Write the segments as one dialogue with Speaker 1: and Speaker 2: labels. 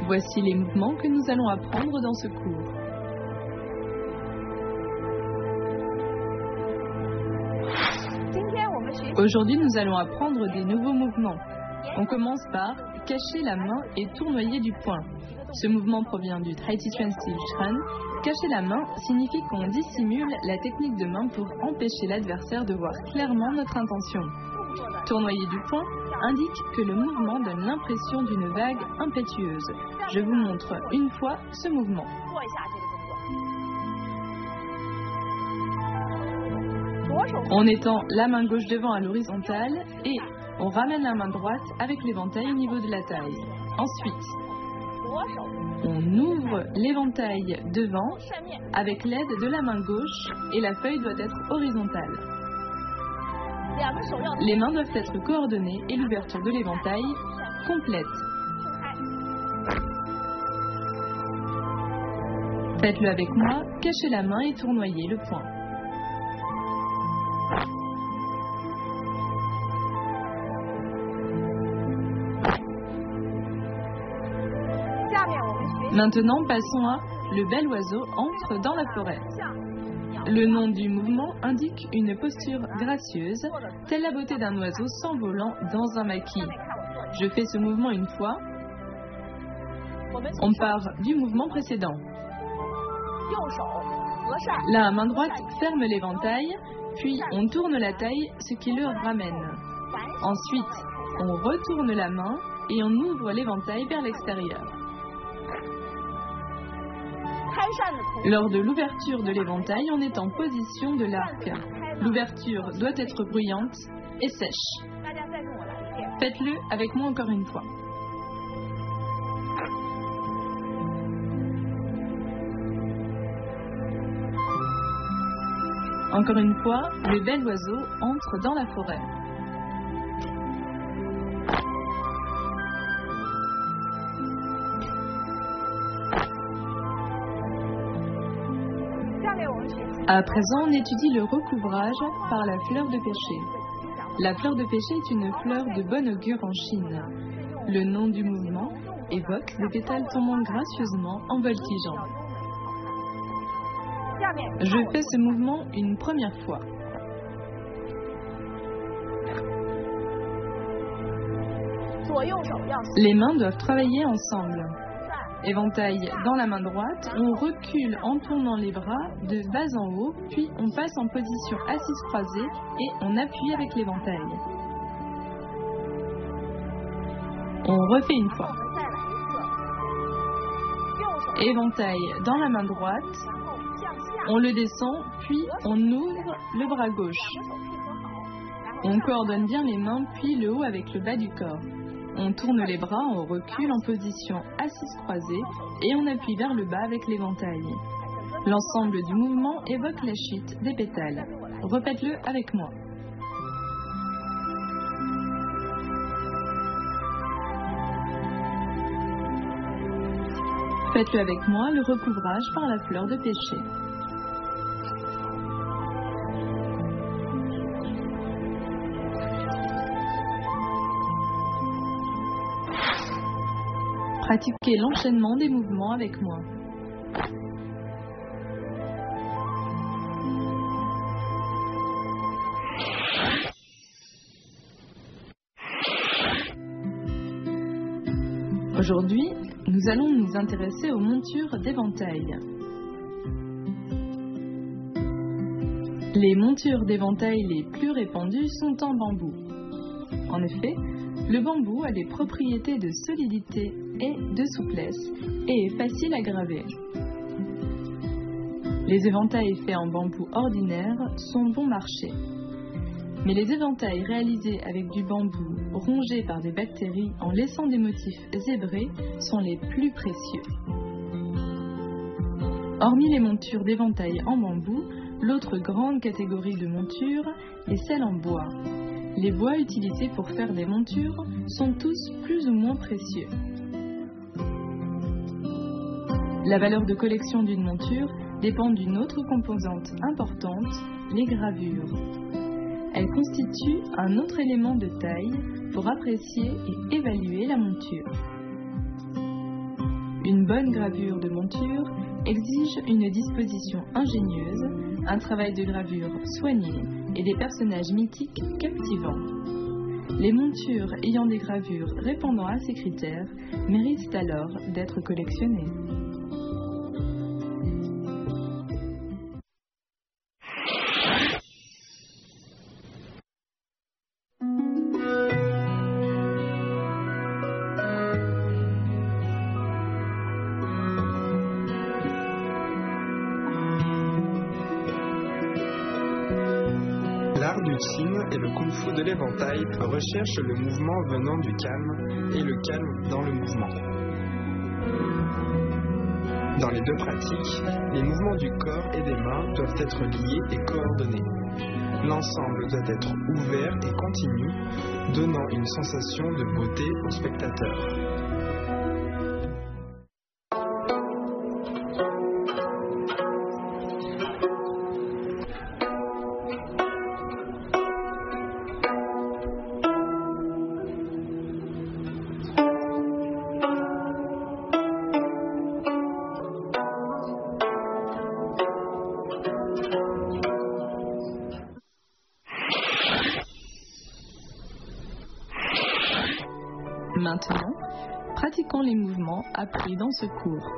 Speaker 1: Voici les mouvements que nous allons apprendre dans ce cours. Aujourd'hui, nous allons apprendre des nouveaux mouvements. On commence par cacher la main et tournoyer du poing. Ce mouvement provient du Traditionelle Shan. Cacher la main signifie qu'on dissimule la technique de main pour empêcher l'adversaire de voir clairement notre intention. Tournoyer du poing indique que le mouvement donne l'impression d'une vague impétueuse. Je vous montre une fois ce mouvement. On étend la main gauche devant à l'horizontale et on ramène la main droite avec l'éventail au niveau de la taille. Ensuite, on ouvre l'éventail devant avec l'aide de la main gauche et la feuille doit être horizontale. Les mains doivent être coordonnées et l'ouverture de l'éventail complète. Faites-le avec moi, cachez la main et tournoyez le poing. Maintenant, passons à « Le bel oiseau entre dans la forêt ». Le nom du mouvement indique une posture gracieuse, telle la beauté d'un oiseau s'envolant dans un maquis. Je fais ce mouvement une fois. On part du mouvement précédent. La main droite ferme l'éventail, puis on tourne la taille, ce qui le ramène. Ensuite, on retourne la main et on ouvre l'éventail vers l'extérieur. Lors de l'ouverture de l'éventail, on est en position de l'arc. L'ouverture doit être bruyante et sèche. Faites-le avec moi encore une fois. Encore une fois, le bel oiseau entre dans la forêt. À présent, on étudie le recouvrage par la fleur de pêcher. La fleur de pêcher est une fleur de bon augure en Chine. Le nom du mouvement évoque des pétales tombant gracieusement en voltigeant. Je fais ce mouvement une première fois. Les mains doivent travailler ensemble. Éventail dans la main droite, on recule en tournant les bras de bas en haut, puis on passe en position assise croisée et on appuie avec l'éventail. On refait une fois. Éventail dans la main droite, on le descend, puis on ouvre le bras gauche. On coordonne bien les mains, puis le haut avec le bas du corps. On tourne les bras, on recule en position assise croisée et on appuie vers le bas avec l'éventail. L'ensemble du mouvement évoque la chute des pétales. Répète-le avec moi. Faites-le avec moi, le recouvrage par la fleur de pêcher. Pratiquez l'enchaînement des mouvements avec moi. Aujourd'hui, nous allons nous intéresser aux montures d'éventail. Les montures d'éventail les plus répandues sont en bambou. En effet, le bambou a des propriétés de solidité et de souplesse et est facile à graver. Les éventails faits en bambou ordinaire sont bon marché. Mais les éventails réalisés avec du bambou rongé par des bactéries en laissant des motifs zébrés sont les plus précieux. Hormis les montures d'éventail en bambou, l'autre grande catégorie de montures est celle en bois. Les bois utilisés pour faire des montures sont tous plus ou moins précieux. La valeur de collection d'une monture dépend d'une autre composante importante, les gravures. Elles constituent un autre élément de taille pour apprécier et évaluer la monture. Une bonne gravure de monture exige une disposition ingénieuse, un travail de gravure soigné et des personnages mythiques captivants. Les montures ayant des gravures répondant à ces critères méritent alors d'être collectionnées.
Speaker 2: L'art du Qin et le kung-fu de l'éventail recherchent le mouvement venant du calme et le calme dans le mouvement. Dans les deux pratiques, les mouvements du corps et des mains doivent être liés et coordonnés. L'ensemble doit être ouvert et continu, donnant une sensation de beauté au spectateur.
Speaker 1: Maintenant, pratiquons les mouvements appris dans ce cours.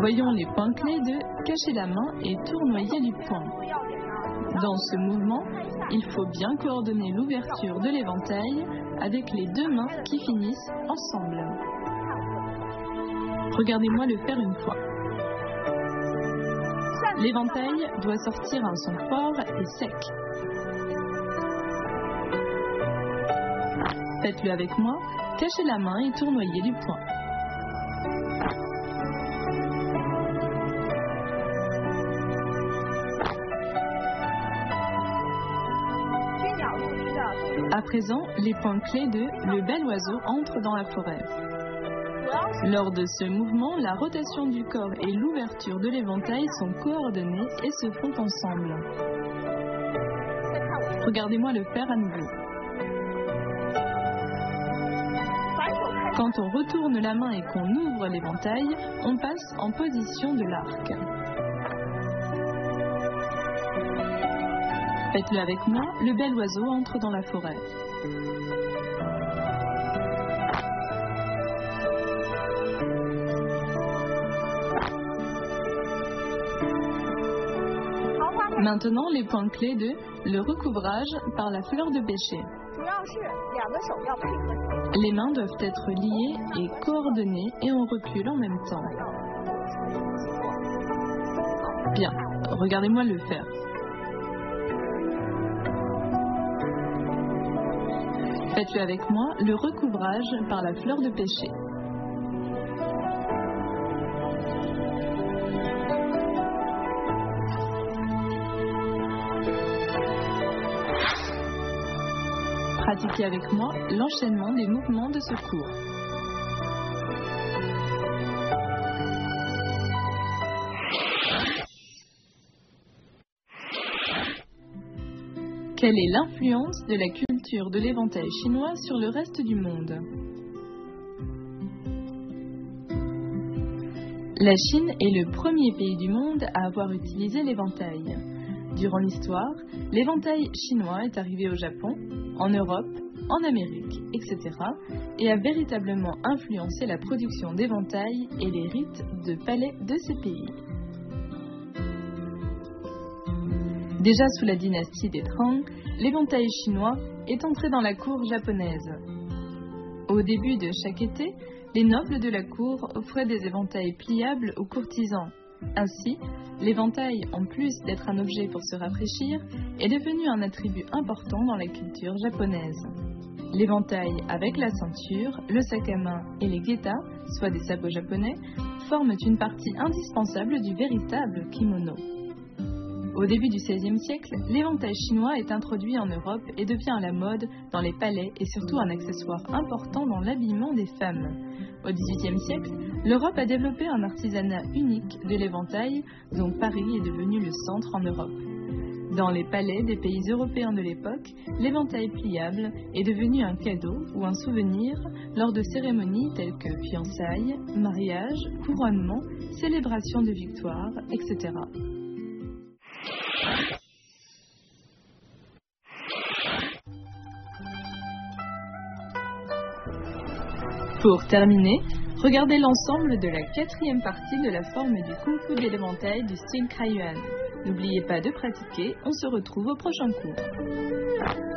Speaker 1: Voyons les points clés de cacher la main et tournoyer du poing. Dans ce mouvement, il faut bien coordonner l'ouverture de l'éventail avec les deux mains qui finissent ensemble. Regardez-moi le faire une fois. L'éventail doit sortir un son fort et sec. Faites-le avec moi, cachez la main et tournoyez du poing. À présent, les points clés de « Le bel oiseau entre dans la forêt ». Lors de ce mouvement, la rotation du corps et l'ouverture de l'éventail sont coordonnées et se font ensemble. Regardez-moi le faire à nouveau. Quand on retourne la main et qu'on ouvre l'éventail, on passe en position de l'arc. Faites-le avec moi, le bel oiseau entre dans la forêt. Maintenant, les points clés de le recouvrage par la fleur de pêcher. Les mains doivent être liées et coordonnées et on recule en même temps. Bien, regardez-moi le faire. Faites-le avec moi, le recouvrage par la fleur de pêcher. Pratiquez avec moi l'enchaînement des mouvements de ce cours. Quelle est l'influence de la culture de l'éventail chinois sur le reste du monde? La Chine est le premier pays du monde à avoir utilisé l'éventail. Durant l'histoire, l'éventail chinois est arrivé au Japon, en Europe, en Amérique, etc. et a véritablement influencé la production d'éventails et les rites de palais de ces pays. Déjà sous la dynastie des Tang, l'éventail chinois est entré dans la cour japonaise. Au début de chaque été, les nobles de la cour offraient des éventails pliables aux courtisans. Ainsi, l'éventail, en plus d'être un objet pour se rafraîchir, est devenu un attribut important dans la culture japonaise. L'éventail avec la ceinture, le sac à main et les geta, soit des sabots japonais, forment une partie indispensable du véritable kimono. Au début du XVIe siècle, l'éventail chinois est introduit en Europe et devient à la mode dans les palais et surtout un accessoire important dans l'habillement des femmes. Au XVIIIe siècle, l'Europe a développé un artisanat unique de l'éventail, dont Paris est devenu le centre en Europe. Dans les palais des pays européens de l'époque, l'éventail pliable est devenu un cadeau ou un souvenir lors de cérémonies telles que fiançailles, mariage, couronnement, célébration de victoire, etc. Pour terminer, regardez l'ensemble de la 4e partie de la forme du Kung Fu de l'éventail du style Kraiyuan. N'oubliez pas de pratiquer, on se retrouve au prochain cours.